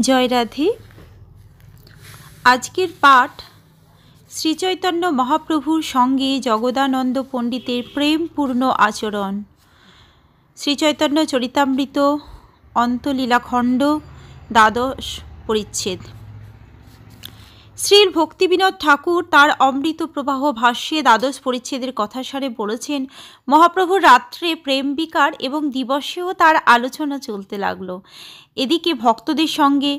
জয় রাধে। আজকের পাঠ শ্রীচৈতন্য মহাপ্রভুর সঙ্গে জগদানন্দ পণ্ডিতের প্রেমপূর্ণ আচরণ। শ্রীচৈতন্য চরিতামৃত অন্তলীলাখণ্ড ১২ পরিচ্ছেদ। শ্রীর ভক্তিবিনোদ ঠাকুর তার অমৃত প্রবাহ ভাষ্যে ১২ পরিচ্ছেদের কথাসারে বলেছেন, মহাপ্রভুর রাত্রে প্রেম বিকার এবং দিবসেও তার আলোচনা চলতে লাগলো। এদিকে ভক্তদের সঙ্গে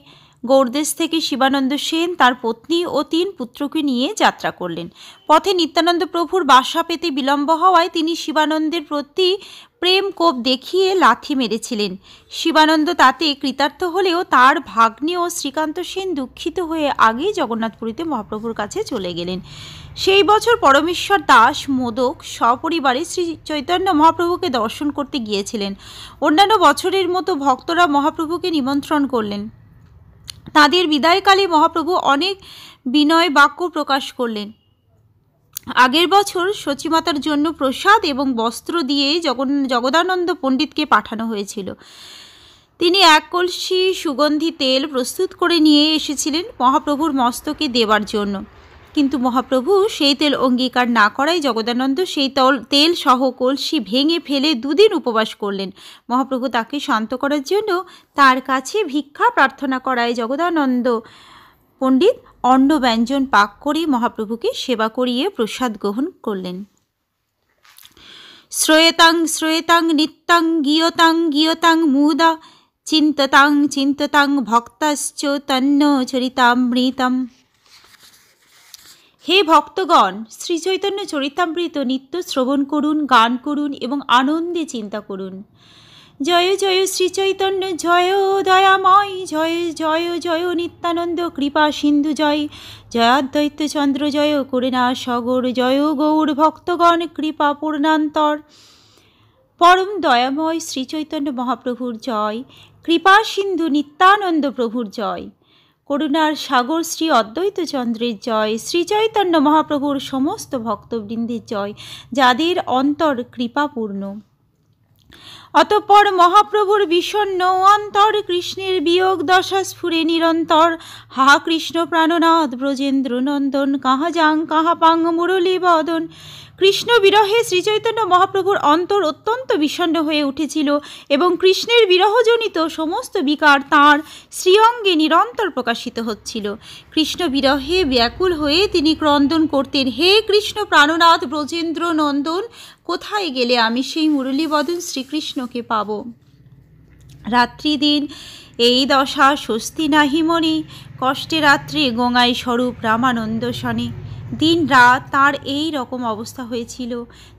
গৌড়দেশ থেকে শিবানন্দ সেন তার পত্নী ও ৩ পুত্রকে নিয়ে যাত্রা করলেন। পথে নিত্যানন্দ প্রভুর বাসা পেতে বিলম্ব হওয়ায় তিনি শিবানন্দের প্রতি প্রেম কোপ দেখিয়ে লাথি মেরেছিলেন। শিবানন্দ তাতে কৃতার্থ হলেও তার ভাগ্নে ও শ্রীকান্ত সেন দুঃখিত হয়ে আগেই জগন্নাথপুরীতে মহাপ্রভুর কাছে চলে গেলেন। সেই বছর পরমেশ্বর দাস মোদক সপরিবারে শ্রী চৈতন্য মহাপ্রভুকে দর্শন করতে গিয়েছিলেন। অন্যান্য বছরের মতো ভক্তরা মহাপ্রভুকে নিমন্ত্রণ করলেন। তাদের বিদায়কালে মহাপ্রভু অনেক বিনয় বাক্য প্রকাশ করলেন। আগের বছর সচিমাতার জন্য প্রসাদ এবং বস্ত্র দিয়ে জগদানন্দ পণ্ডিতকে পাঠানো হয়েছিল। তিনি ১ কলসি সুগন্ধি তেল প্রস্তুত করে নিয়ে এসেছিলেন মহাপ্রভুর মস্তকে দেবার জন্য, কিন্তু মহাপ্রভু সেই তেল অঙ্গীকার না করায় জগদানন্দ সেই তেল সহ কলসি ভেঙে ফেলে ২ দিন উপবাস করলেন। মহাপ্রভু তাকে শান্ত করার জন্য তার কাছে ভিক্ষা প্রার্থনা করায় জগদানন্দ পণ্ডিত অন্ন ব্যঞ্জন পাক করে মহাপ্রভুকে সেবা করিয়ে প্রসাদ গ্রহণ করলেন। শ্রয়েতাং শ্রয়েতাং নিত্যাং গীয়তাং গীয়তাং মুদা চিন্ততাং চিন্ততাং ভক্তাশ্চ তন্ন চরিতামৃতম। হে ভক্তগণ, শ্রীচৈতন্য চরিতামৃত নিত্য শ্রবণ করুন, গান করুন এবং আনন্দে চিন্তা করুন। জয় জয় শ্রীচৈতন্য, জয় দয়াময়, জয় জয় জয় নিত্যানন্দ কৃপা সিন্ধু, জয় জয়াদ্বৈত চন্দ্র, জয় করুণা সগর, জয় গৌর ভক্তগণ কৃপা পূর্ণান্তর। পরম দয়াময় শ্রীচৈতন্য মহাপ্রভুর জয়, কৃপা সিন্ধু নিত্যানন্দ প্রভুর জয়, করুণার সাগর শ্রী অদ্বৈত চন্দ্রের জয়, শ্রীচৈতন্য মহাপ্রভুর সমস্ত ভক্তবৃন্দের জয়, যাদের অন্তর কৃপাপূর্ণ। অতঃপর মহাপ্রভুর বিষণ্ণ অন্তর কৃষ্ণের বিয়োগ দশা স্ফুরে নিরন্তর। হা কৃষ্ণ প্রাণনাথ ব্রজেন্দ্র নন্দন, কাহা যাং কাহা পাং মুরলী বদন। কৃষ্ণ বিরহে শ্রীচৈতন্য মহাপ্রভুর অন্তর অত্যন্ত বিষণ্ণ হয়ে উঠেছিল এবং কৃষ্ণের বিরহজনিত সমস্ত বিকার তাঁর শ্রীঅঙ্গে নিরন্তর প্রকাশিত হচ্ছিল। কৃষ্ণ বিরহে ব্যাকুল হয়ে তিনি ক্রন্দন করতেন, হে কৃষ্ণ প্রাণনাথ ব্রজেন্দ্র নন্দন, কোথায় গেলে আমি সেই মুরলীবদন শ্রীকৃষ্ণকে পাব? রাত্রি দিন এই দশা স্বস্তি নাহি মনি, কষ্টে রাত্রে গঙ্গায় স্বরূপ রামানন্দ শনে। দিন রাত তার এই রকম অবস্থা হয়েছিল,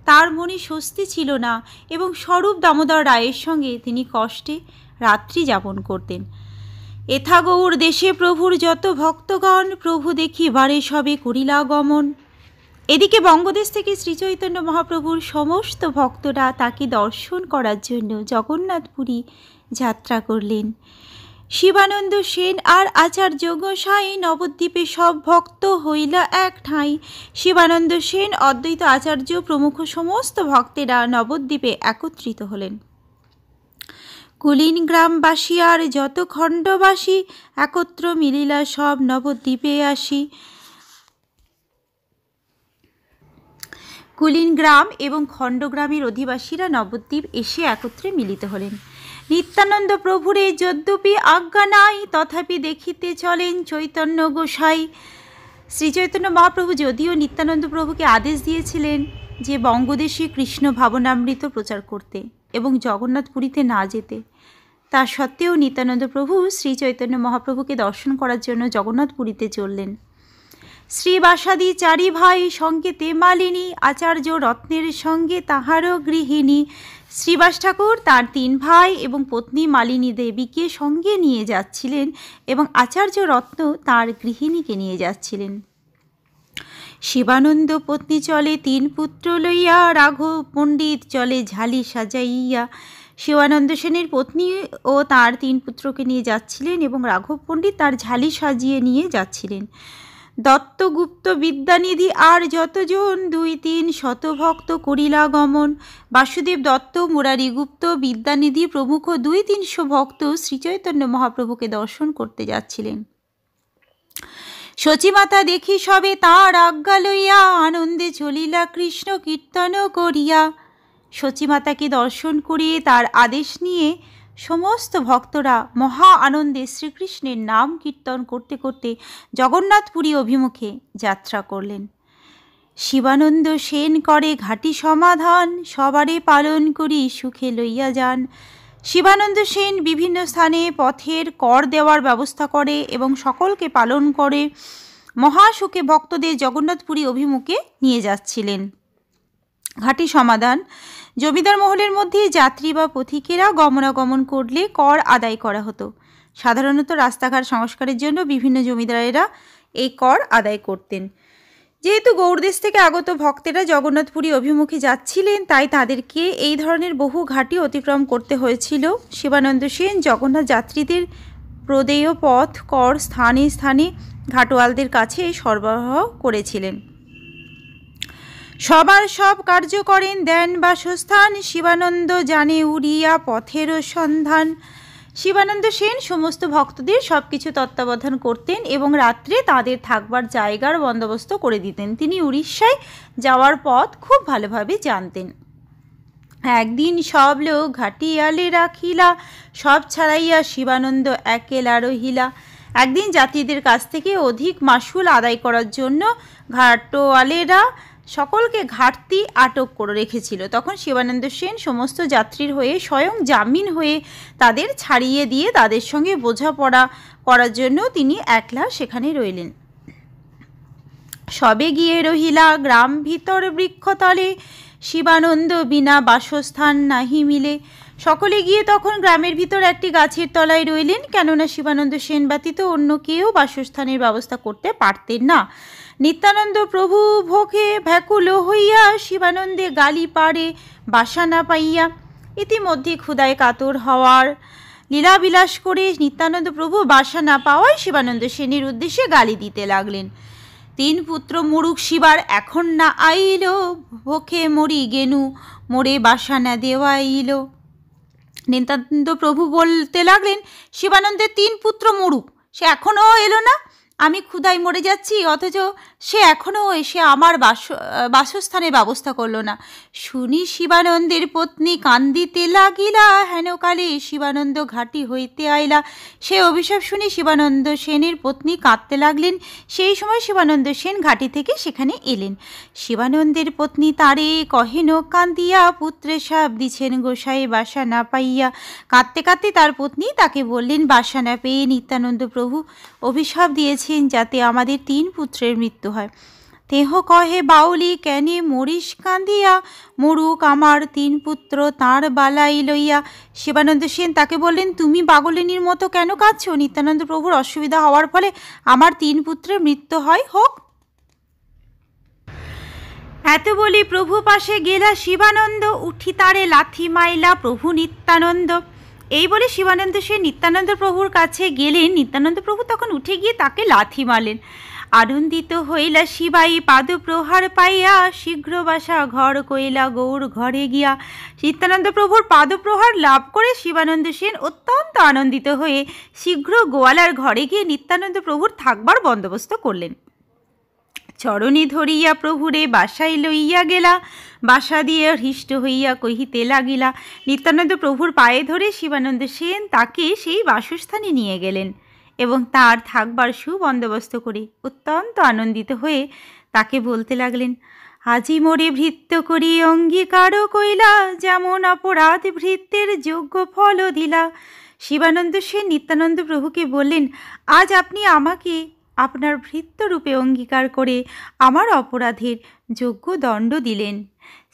তার মনে স্বস্তি ছিল না এবং স্বরূপ দামোদর রায়ের সঙ্গে তিনি কষ্টে রাত্রি যাপন করতেন। এথা গৌর দেশে প্রভুর যত ভক্তগণ, প্রভু দেখি বারে সবে করিলা গমন। এদিকে বঙ্গদেশ থেকে শ্রীচৈতন্য মহাপ্রভুর সমস্ত ভক্তরা তাকে দর্শন করার জন্য জগন্নাথপুরী যাত্রা করলেন। শিবানন্দ সেন আর আচার্য গোসাই নবদ্বীপে সব ভক্ত হইলা এক ঠাঁই। শিবানন্দ সেন, অদ্বৈত আচার্য প্রমুখ সমস্ত ভক্তেরা নবদ্বীপে একত্রিত হলেন। কুলীন গ্রামবাসী আর যত খণ্ডবাসী একত্র মিলিলা সব নবদ্বীপে আসি। কুলীন গ্রাম এবং খণ্ডগ্রামের অধিবাসীরা নবদ্বীপ এসে একত্রে মিলিত হলেন। নিত্যানন্দ প্রভুরে যদ্যপি আজ্ঞা নাই, তথাপি দেখিতে চলেন চৈতন্য গোসাই। শ্রীচৈতন্য মহাপ্রভু যদিও নিত্যানন্দ প্রভুকে আদেশ দিয়েছিলেন যে বঙ্গদেশে কৃষ্ণ ভাবনামৃত প্রচার করতে এবং জগন্নাথপুরীতে না যেতে, তা সত্ত্বেও নিত্যানন্দ প্রভু শ্রীচৈতন্য মহাপ্রভুকে দর্শন করার জন্য জগন্নাথপুরীতে চললেন। শ্রীবাসাদি 4 ভাই সঙ্গেতে মালিনী, আচার্য রত্নের সঙ্গে তাহারও গৃহিণী। শ্রীবাস ঠাকুর তাঁর 3 ভাই এবং পত্নী মালিনী দেবীকে সঙ্গে নিয়ে যাচ্ছিলেন এবং আচার্য রত্ন তাঁর গৃহিণীকে নিয়ে যাচ্ছিলেন। শিবানন্দ পত্নী চলে 3 পুত্র লইয়া, রাঘব পণ্ডিত চলে ঝালি সাজাইয়া। শিবানন্দ সেনের পত্নী ও তাঁর 3 পুত্রকে নিয়ে যাচ্ছিলেন এবং রাঘব পণ্ডিত তার ঝালি সাজিয়ে নিয়ে যাচ্ছিলেন। দত্তগুপ্ত বিদ্যানিধি আর যতজন 2-3 শতভক্ত করিলা গমন। বাসুদেব দত্ত, মুরারি গুপ্ত, বিদ্যানিধি প্রমুখ 200-300 ভক্ত শ্রীচৈতন্য মহাপ্রভুকে দর্শন করতে যাচ্ছিলেন। সচিমাতা দেখি সবে তাঁর আজ্ঞা লইয়া আনন্দে চলিলা কৃষ্ণ কীর্তন করিয়া। সচিমাতাকে দর্শন করিয়ে তার আদেশ নিয়ে সমস্ত ভক্তরা মহা আনন্দে শ্রীকৃষ্ণের নাম কীর্তন করতে করতে জগন্নাথপুরী অভিমুখে যাত্রা করলেন। শিবানন্দ সেন করে ঘাটি সমাধান, সবারে পালন করি সুখে লইয়া যান। শিবানন্দ সেন বিভিন্ন স্থানে পথের কর দেওয়ার ব্যবস্থা করে এবং সকলকে পালন করে মহাসুখে ভক্তদের জগন্নাথপুরী অভিমুখে নিয়ে যাচ্ছিলেন। ঘাটি সমাধান, জমিদার মহলের মধ্যে যাত্রী বা পথিকেরা গমনাগমন করলে কর আদায় করা হতো। সাধারণত রাস্তাঘাট সংস্কারের জন্য বিভিন্ন জমিদারেরা এই কর আদায় করতেন। যেহেতু গৌড়দেশ থেকে আগত ভক্তেরা জগন্নাথপুরী অভিমুখে যাচ্ছিলেন, তাই তাদেরকে এই ধরনের বহু ঘাটি অতিক্রম করতে হয়েছিল। শিবানন্দ সেন জগন্নাথ যাত্রীদের প্রদেয় পথ কর স্থানে স্থানে ঘাটোয়ালদের কাছে সরবরাহ করেছিলেন। সবার সব কার্য করেন দেন বাসস্থান, শিবানন্দ জানে উড়িয়া পথেরও সন্ধান। শিবানন্দ সেন সমস্ত ভক্তদের সব কিছু তত্ত্বাবধান করতেন এবং রাত্রে তাদের থাকবার জায়গার বন্দোবস্ত করে দিতেন। তিনি উড়িষ্যায় যাওয়ার পথ খুব ভালোভাবে জানতেন। একদিন সব লোক ঘাটিয়ালে রাখিলা, সব ছাড়াইয়া শিবানন্দ একেলা রহিলা। একদিন যাত্রীদের কাছ থেকে অধিক মাসুল আদায় করার জন্য ঘাটোয়ালেরা সকলকে ঘাটতি আটক করে রেখেছিল। তখন শিবানন্দ সেন সমস্ত যাত্রীর হয়ে স্বয়ং জামিন হয়ে তাদের ছাড়িয়ে দিয়ে তাদের সঙ্গে বোঝাপড়া করার জন্য তিনি একলা সেখানে রইলেন। সবে গিয়ে রহিলা গ্রাম ভিতর বৃক্ষতলে, শিবানন্দ বিনা বাসস্থান নাহি মিলে। সকলে গিয়ে তখন গ্রামের ভিতর একটি গাছের তলায় রইলেন, কেননা শিবানন্দ সেন ব্যতীত অন্য কেউ বাসস্থানের ব্যবস্থা করতে পারতেন না। নিত্যানন্দ প্রভু ভোগে ভ্যাকুল হইয়া শিবানন্দে গালি পারে বাসা না পাইয়া। ইতিমধ্যে ক্ষুধায় কাতর হওয়ার লীলাবিলাস করে নিত্যানন্দ প্রভু বাসা না পাওয়ায় শিবানন্দ সেনের উদ্দেশ্যে গালি দিতে লাগলেন। 3 পুত্র মুরুক শিবার এখন না আইল, ভোখে মরি গেনু মোরে বাসা না দেওয়াইল। নিত্যানন্দ প্রভু বলতে লাগলেন, শিবানন্দের 3 পুত্র মুরুক, সে এখনও এলো না। আমি ক্ষুধায় মরে যাচ্ছি, অথচ সে এখনও এসে আমার বাসস্থানের ব্যবস্থা করল না। শুনি শিবানন্দের পত্নী কান্দিতে লাগিলা, হেনকালে শিবানন্দ ঘাটি হইতে আইলা। সে অভিশাপ শুনে শিবানন্দ সেনের পত্নী কাঁদতে লাগলেন। সেই সময় শিবানন্দ সেন ঘাটি থেকে সেখানে এলেন। শিবানন্দের পত্নী তারে কহেন কান্দিয়া, পুত্রে সাপ দিছেন গোসাই বাসা না পাইয়া। কাঁদতে কাঁদতে তার পত্নী তাকে বললেন, বাসা না পেয়ে নিত্যানন্দ প্রভু অভিশাপ দিয়েছেন যাতে আমাদের 3 পুত্রের মৃত্যু হয়। তেহ কহে বাউলি কেনে মরিস কান্দিয়া, মরুক আমার 3 পুত্র তাঁর বালাই লইয়া। শিবানন্দ সেন তাকে বললেন, তুমি পাগলিনীর মতো কেন কাঁদছ? নিত্যানন্দ প্রভুর অসুবিধা হওয়ার ফলে আমার 3 পুত্রের মৃত্যু হয়, হোক। এত বলি প্রভু পাশে গেলা শিবানন্দ, উঠি তারে লাথি মাইলা প্রভু নিত্যানন্দ। এই বলে শিবানন্দ সেন নিত্যানন্দ প্রভুর কাছে গেলেন। নিত্যানন্দ প্রভু তখন উঠে গিয়ে তাকে লাথি মারলেন। আনন্দিত হইলা শিবাই পাদ প্রহার পাইয়া, শীঘ্র বাসা ঘর কইলা গৌর ঘরে গিয়া। নিত্যানন্দ প্রভুর পাদপ্রহার লাভ করে শিবানন্দ সেন অত্যন্ত আনন্দিত হয়ে শীঘ্র গোয়ালার ঘরে গিয়ে নিত্যানন্দ প্রভুর থাকবার বন্দোবস্ত করলেন। চরণে ধরিয়া প্রভুরে বাসায় লইয়া গেলা, বাসা দিয়ে হৃষ্ট হইয়া কহিতে লাগিলা। নিত্যানন্দ প্রভুর পায়ে ধরে শিবানন্দ সেন তাকে সেই বাসস্থানে নিয়ে গেলেন এবং তার থাকবার সুবন্দোবস্ত করে অত্যন্ত আনন্দিত হয়ে তাকে বলতে লাগলেন, আজি মোরে ভৃত্য করি অঙ্গীকার কইলা, যেমন অপরাধ ভৃত্যের যোগ্য ফল দিলা। শিবানন্দ সেন নিত্যানন্দ প্রভুকে বললেন, আজ আপনি আমাকে আপনার ভৃত্যরূপে অঙ্গীকার করে আমার অপরাধের যোগ্য দণ্ড দিলেন।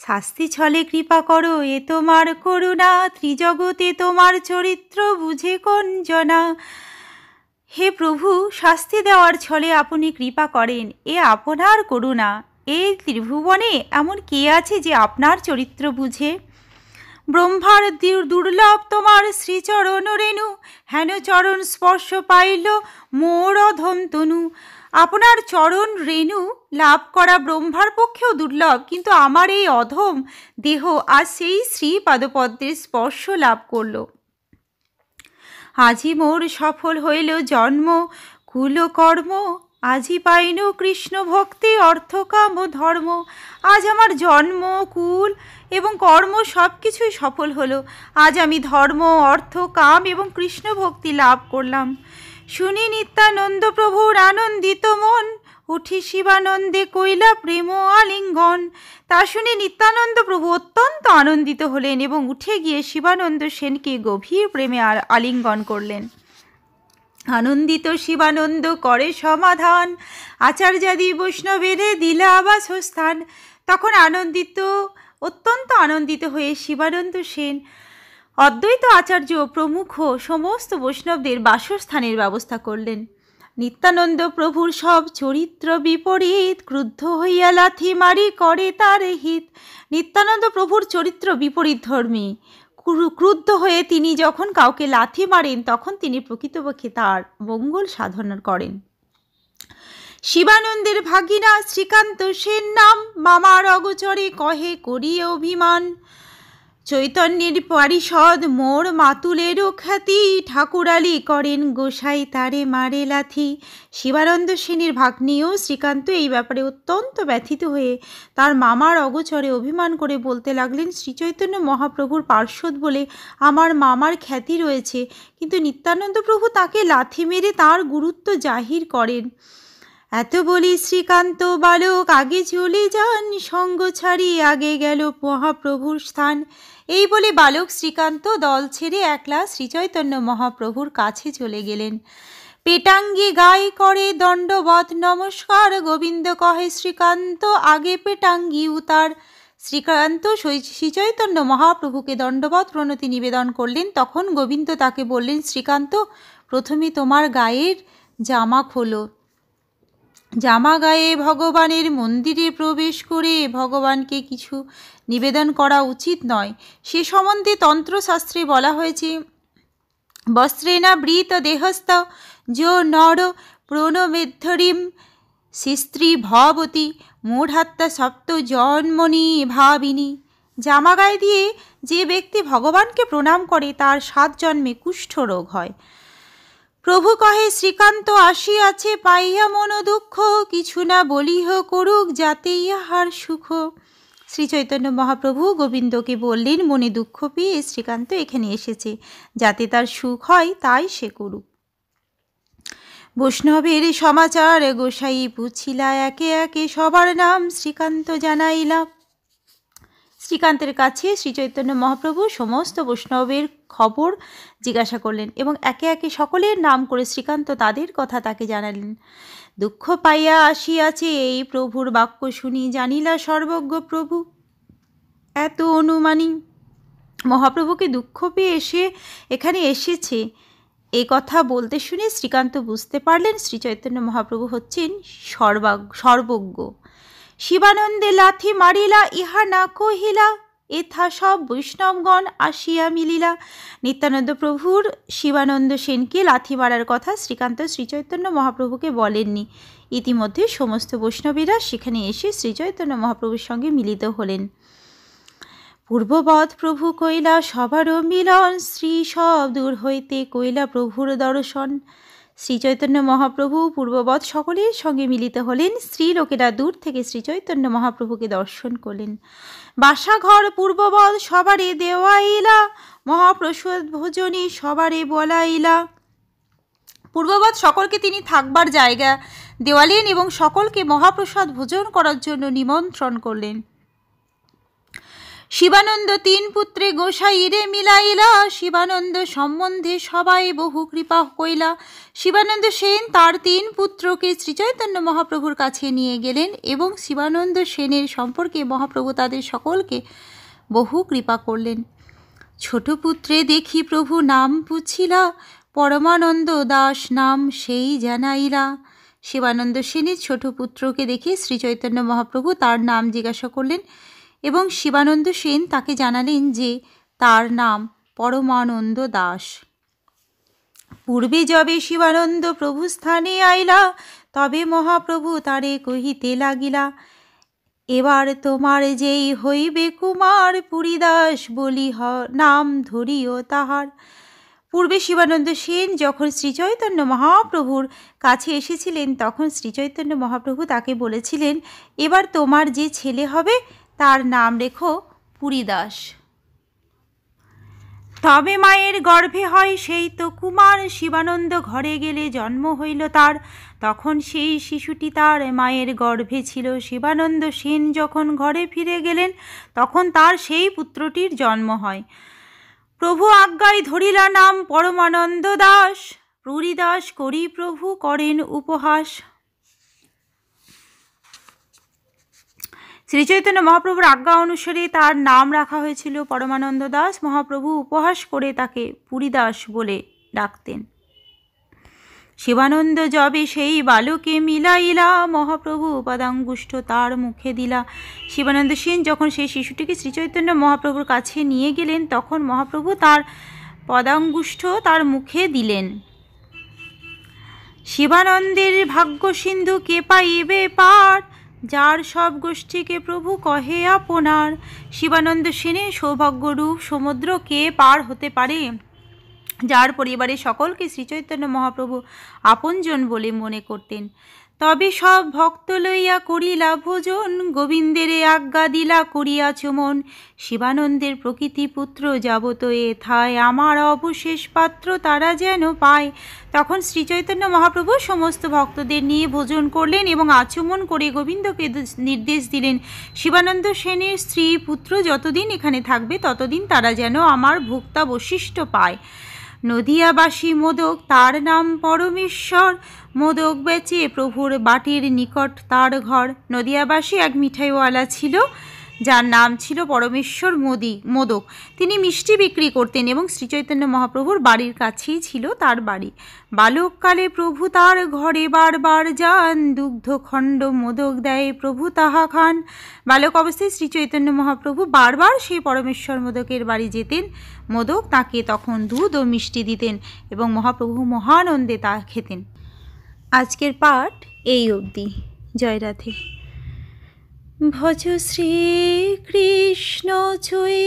শাস্তি ছলে কৃপা করো, এ তোমার করুণা, ত্রিজগতে তোমার চরিত্র বুঝে কোন জনা। হে প্রভু, শাস্তি দেওয়ার ছলে আপনি কৃপা করেন, এ আপনার করুণা। এই ত্রিভুবনে এমন কে আছে যে আপনার চরিত্র বুঝে? ব্রহ্মার দুর্লভ তোমার শ্রীচরণ রেণু, হেন চরণ স্পর্শ পাইল মোর অধম তনু। আপনার চরণ রেণু লাভ করা ব্রহ্মার পক্ষেও দুর্লভ, কিন্তু আমার এই অধম দেহ আজ সেই শ্রী পাদপদ্মের স্পর্শ লাভ করল। আজি মোর সফল হইল জন্ম কুল কর্ম, আজি পাইন কৃষ্ণ ভক্তি অর্থ কাম ধর্ম। আজ আমার জন্ম কুল এবং কর্ম সব কিছুই সফল হলো। আজ আমি ধর্ম অর্থ কাম এবং কৃষ্ণ ভক্তি লাভ করলাম। শুনি নিত্যানন্দ প্রভুর আনন্দিত মন, উঠি শিবানন্দে কইলা প্রেম আলিঙ্গন। তা শুনে নিত্যানন্দ প্রভু অত্যন্ত আনন্দিত হলেন এবং উঠে গিয়ে শিবানন্দ সেনকে গভীর প্রেমে আলিঙ্গন করলেন। আনন্দিত শিবানন্দ করে সমাধান, আচার্যাদি বৈষ্ণবের দিলা বাসস্থান। তখন অত্যন্ত আনন্দিত হয়ে শিবানন্দ সেন অদ্বৈত আচার্য প্রমুখ সমস্ত বৈষ্ণবদের বাসস্থানের ব্যবস্থা করলেন। নিত্যানন্দ প্রভুর সব চরিত্র বিপরীত, ক্রুদ্ধ হইয়া লাথি মারি করে তার হিত। নিত্যানন্দ প্রভুর চরিত্র বিপরীত ধর্মী। ক্রুদ্ধ হয়ে তিনি যখন কাউকে লাথি মারেন তখন তিনি প্রকৃতপক্ষে তার মঙ্গল সাধনা করেন। শিবানন্দের ভাগিনা শ্রীকান্ত সেন নাম, মামার অগোচরে কহে করিয়ে অভিমান। চৈতন্যের পারিষদ মোর মাতুলেরও খ্যাতি, ঠাকুরালি করেন গোসাই তারে মারে লাথি। শিবানন্দ সেনের ভাগ্নিও শ্রীকান্ত এই ব্যাপারে অত্যন্ত ব্যথিত হয়ে তার মামার অগোচরে অভিমান করে বলতে লাগলেন, শ্রীচৈতন্য মহাপ্রভুর পার্শ্বদ বলে আমার মামার খ্যাতি রয়েছে, কিন্তু নিত্যানন্দ প্রভু তাকে লাথি মেরে তার গুরুত্ব জাহির করেন। এত বলি শ্রীকান্ত বালক আগে চলে যান, সঙ্গ ছাড়ি আগে গেল মহাপ্রভুর স্থান। এই বলে বালক শ্রীকান্ত দল ছেড়ে একলা শ্রীচৈতন্য মহাপ্রভুর কাছে চলে গেলেন। পেটাঙ্গি গায়ে করে দণ্ডবত নমস্কার, গোবিন্দ কহে শ্রীকান্ত আগে পেটাঙ্গি উতার। শ্রীকান্ত শ্রীচৈতন্য মহাপ্রভুকে দণ্ডবত প্রণতি নিবেদন করলেন। তখন গোবিন্দ তাকে বললেন, শ্রীকান্ত প্রথমে তোমার গায়ের জামা খোলো। জামা গায়ে ভগবানের মন্দিরে প্রবেশ করে ভগবানকে কিছু নিবেদন করা উচিত নয়। সে সম্বন্ধে তন্ত্রশাস্ত্রে বলা হয়েছে, বস্ত্রেণা বৃত দেহস্থ যো নর প্রণমেদ্ধরিম স্ত্রী ভবতী মূঢ়াত্মা সপ্ত জন্মনি ভাবিনী। জামা গায়ে দিয়ে যে ব্যক্তি ভগবানকে প্রণাম করে তার 7 জন্মে কুষ্ঠ রোগ হয়। প্রভু কহে শ্রীকান্ত আসিয়াছে পাইয়া মন দুঃখ, কিছু না বলিহ করুক যাতে ইহার সুখ। শ্রীচৈতন্য মহাপ্রভু গোবিন্দকে বললেন, মনে দুঃখ পেয়ে শ্রীকান্ত এখানে এসেছে, যাতে তার সুখ হয় তাই সে করুক। বৈষ্ণবের সমাচার গোসাই পুছিলা, একে একে সবার নাম শ্রীকান্ত জানাইলা। শ্রীকান্তের কাছে শ্রীচৈতন্য মহাপ্রভু সমস্ত বৈষ্ণবের খবর জিজ্ঞাসা করলেন এবং একে একে সকলের নাম করে শ্রীকান্ত তাদের কথা তাকে জানালেন। দুঃখ পাইয়া আসিয়াছে এই প্রভুর বাক্য শুনি, জানিলা সর্বজ্ঞ প্রভু এত অনুমানী। মহাপ্রভুকে দুঃখ পেয়ে এখানে এসেছে এই কথা বলতে শুনে শ্রীকান্ত বুঝতে পারলেন শ্রীচৈতন্য মহাপ্রভু হচ্ছেন সর্বজ্ঞ। শিবানন্দে লাথি মারিলা ইহা না কহিলা, এথা সব বৈষ্ণবগণ আসিয়া মিলিলা। নিত্যানন্দ প্রভুর শিবানন্দ সেনকে লাথি মারার কথা শ্রীকান্ত শ্রীচৈতন্য মহাপ্রভুকে বলেননি। ইতিমধ্যে সমস্ত বৈষ্ণবীরা সেখানে এসে শ্রীচৈতন্য মহাপ্রভুর সঙ্গে মিলিত হলেন। পূর্ববৎ প্রভু কইলা সবারও মিলন, শ্রী সব দূর হইতে কইলা প্রভুর দর্শন। শ্রীচৈতন্য মহাপ্রভু পূর্ববৎ সকলের সঙ্গে মিলিত হলেন। স্ত্রীলোকেরা দূর থেকে শ্রীচৈতন্য মহাপ্রভুকে দর্শন করলেন। বাসাঘর পূর্ববৎ সবারে দেওয়াইলা, মহাপ্রসাদ ভোজনে সবারে বলাইলা। পূর্ববৎ সকলকে তিনি থাকবার জায়গা দেওয়ালেন এবং সকলকে মহাপ্রসাদ ভোজন করার জন্য নিমন্ত্রণ করলেন। শিবানন্দ 3 পুত্রে গোসাইরে মিলাইলা, শিবানন্দ সম্বন্ধে সবাই বহু কৃপা কইলা। শিবানন্দ সেন তার 3 পুত্রকে শ্রীচৈতন্য মহাপ্রভুর কাছে নিয়ে গেলেন এবং শিবানন্দ সেনের সম্পর্কে মহাপ্রভু তাদের সকলকে বহু কৃপা করলেন। ছোট পুত্রে দেখি প্রভু নাম পুছিলা, পরমানন্দ দাস নাম সেই জানাইলা। শিবানন্দ সেনের ছোট পুত্রকে দেখে শ্রীচৈতন্য মহাপ্রভু তার নাম জিজ্ঞাসা করলেন এবং শিবানন্দ সেন তাকে জানালেন যে তার নাম পরমানন্দ দাস। পূর্বে যবে শিবানন্দ প্রভু স্থানে আইলা, তবে মহাপ্রভু তারে কহিতে লাগিলা, এবার তোমার যেই হইবে কুমার, পুরীদাস বলি নাম ধরিও তাহার। পূর্বে শিবানন্দ সেন যখন শ্রীচৈতন্য মহাপ্রভুর কাছে এসেছিলেন, তখন শ্রীচৈতন্য মহাপ্রভু তাকে বলেছিলেন, এবার তোমার যে ছেলে হবে তার নাম রেখো পুরীদাস। তবে মায়ের গর্ভে হয় সেই তো কুমার, শিবানন্দ ঘরে গেলে জন্ম হইল তার, তখন সেই শিশুটি তার মায়ের গর্ভে ছিল। শিবানন্দ সেন যখন ঘরে ফিরে গেলেন, তখন তার সেই পুত্রটির জন্ম হয়। প্রভু আজ্ঞায় ধরিলা নাম পরমানন্দ দাস, পুরীদাস করি প্রভু করেন উপহাস। শ্রীচৈতন্য মহাপ্রভুর আজ্ঞা অনুসারে তার নাম রাখা হয়েছিল পরমানন্দ দাস। মহাপ্রভু উপহাস করে তাকে পুরীদাস বলে ডাকতেন। শিবানন্দ যবে সেই বালকে মিলাইলা, মহাপ্রভু পদাঙ্গুষ্ঠ তার মুখে দিলা। শিবানন্দ সেন যখন সেই শিশুটিকে শ্রীচৈতন্য মহাপ্রভুর কাছে নিয়ে গেলেন, তখন মহাপ্রভু তার পদাঙ্গুষ্ঠ তার মুখে দিলেন। শিবানন্দের ভাগ্য সিন্ধু কে পাইবে পার, যার সব গোষ্ঠীকে প্রভু কহে আপনার। শিবানন্দ সেনের সৌভাগ্যরূপ সমুদ্র কে পার হতে পারে, যার পরিবারে সকলকে শ্রীচৈতন্য মহাপ্রভু আপনজন বলে মনে করতেন। তবে সব ভক্ত লইয়া করিলা ভোজন, গোবিন্দের আজ্ঞা দিলা করিয়া চুমন। শিবানন্দের প্রকৃতি পুত্র যাবত এথায়, আমার অবশেষ পাত্র তারা যেন পায়। তখন শ্রীচৈতন্য মহাপ্রভু সমস্ত ভক্তদের নিয়ে ভোজন করলেন এবং আচমন করে গোবিন্দকে নির্দেশ দিলেন, শিবানন্দ সেনের স্ত্রী পুত্র যতদিন এখানে থাকবে ততদিন তারা যেন আমার ভোক্তাবশিষ্ট পায়। নদিয়াবাসী মোদক তার নাম পরমেশ্বর, মোদক বেচে প্রভুর বাটির নিকট তার ঘর। নদিয়াবাসী এক মিঠাইওয়ালা ছিল, যার নাম ছিল পরমেশ্বর মোদক। তিনি মিষ্টি বিক্রি করতেন এবং শ্রীচৈতন্য মহাপ্রভুর বাড়ির কাছেই ছিল তার বাড়ি। বালককালে প্রভু তার ঘরে বারবার যান, দুগ্ধখণ্ড মোদক দেয় প্রভু তাহা খান। বালক অবস্থায় শ্রীচৈতন্য মহাপ্রভু বারবার সেই পরমেশ্বর মোদকের বাড়ি যেতেন। মোদক তাকে তখন দুধ ও মিষ্টি দিতেন এবং মহাপ্রভু মহানন্দে তা খেতেন। আজকের পাঠ এই অবধি। জয় রাধে। ভজ শ্রীকৃষ্ণ চৈতন্য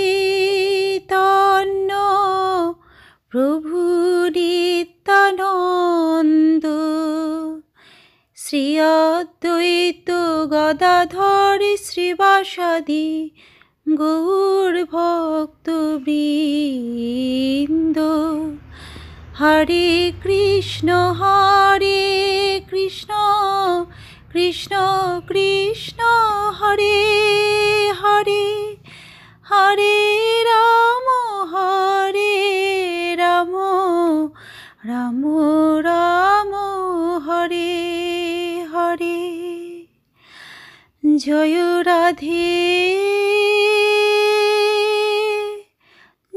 প্রভু নিত্যানন্দ, শ্রী অদ্বৈত গদাধর শ্রীবাসাদি গৌর ভক্তবৃন্দ। হরে কৃষ্ণ কৃষ্ণ কৃষ্ণ হরে হরে, হরে রাম রাম রাম হরে হরে। জয় রাধে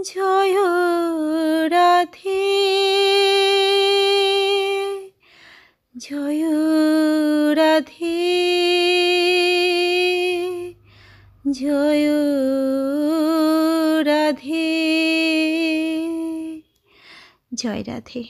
জয় রাধে জয় রাধে জয় রাধে জয় রাধে।